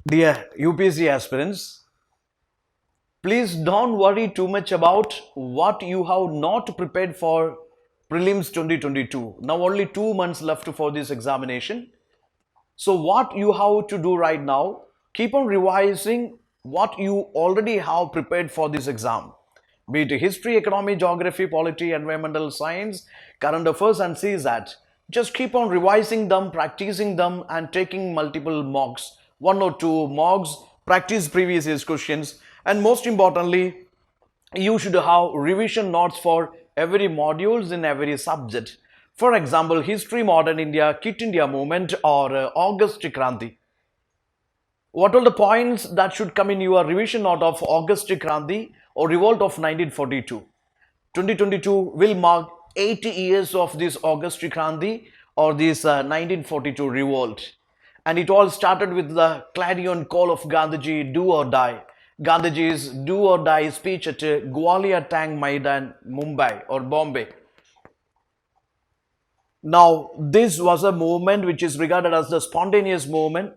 Dear UPSC aspirants, please don't worry too much about what you have not prepared for Prelims 2022. Now only 2 months left for this examination. So what you have to do right now, keep on revising what you already have prepared for this exam. Be it history, economy, geography, polity, environmental science, current affairs and CSAT. Just keep on revising them, practicing them and taking multiple mocks. 1 or 2 mocks, practice previous year's questions, and most importantly, you should have revision notes for every modules in every subject. For example, history, modern India, Quit India movement or August Kranti. What are the points that should come in your revision note of August Kranti or revolt of 1942? 2022 will mark 80 years of this August Kranti or this 1942 revolt. And it all started with the clarion call of Gandhiji, do or die. Gandhiji's do or die speech at Gwalior Tank Maidan, Mumbai or Bombay. Now, this was a movement which is regarded as the spontaneous movement.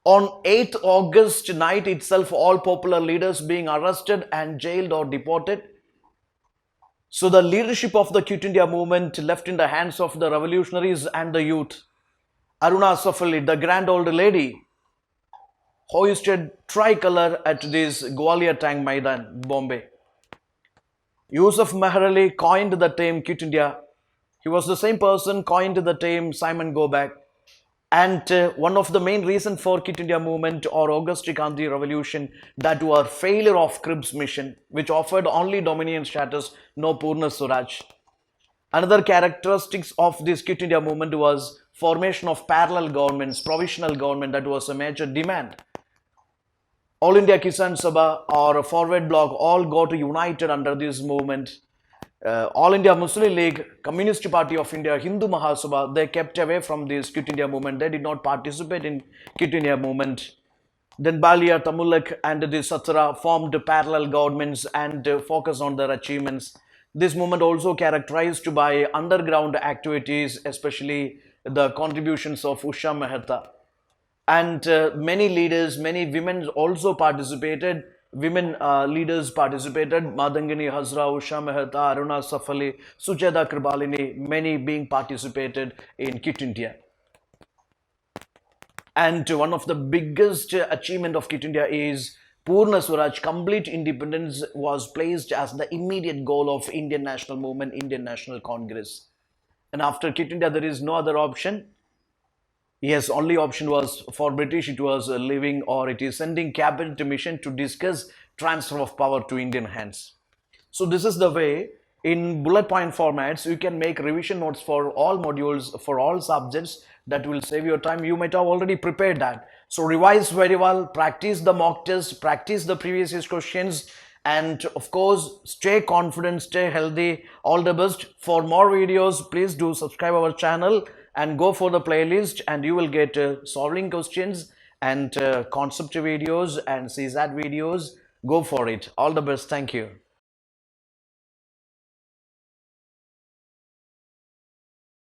On 8th August night itself, all popular leaders being arrested and jailed or deported. So the leadership of the Quit India movement left in the hands of the revolutionaries and the youth. Aruna Safali, the grand old lady, hoisted tricolor at this Gwalior Tank Maidan, Bombay. Yusuf Meher Ali coined the term Quit India. He was the same person coined the term Simon Go Back. And one of the main reasons for Quit India movement or August Kranti revolution that were failure of Cribs mission, which offered only dominion status, no Purna Swaraj. Another characteristics of this Quit India movement was formation of parallel governments, provisional government, that was a major demand. All India Kisan Sabha or Forward Bloc all got united under this movement. All India Muslim League, Communist Party of India, Hindu Mahasabha, they kept away from this Quit India movement. They did not participate in Quit India movement. Then Balia, Tamulak and the Satara formed parallel governments and focused on their achievements. This movement also characterized by underground activities, especially the contributions of Usha Mehta. And many leaders, many women also participated. Women leaders participated. Madangini Hazra, Usha Mehta, Aruna Safali, Sujata Kribalini, many being participated in Quit India. And one of the biggest achievement of Quit India is Purna Swaraj, complete independence, was placed as the immediate goal of Indian National Movement, Indian National Congress. And after Quit India, there is no other option. Yes, only option was for British, it was leaving or it is sending cabinet mission to discuss transfer of power to Indian hands. So this is the way in bullet point formats you can make revision notes for all modules, for all subjects. That will save your time. You might have already prepared that. So revise very well, practice the mock test, practice the previous year's questions, and of course stay confident, stay healthy. All the best. For more videos, please do subscribe our channel and go for the playlist, and you will get solving questions and concept videos and CSAT videos. Go for it. All the best. Thank you.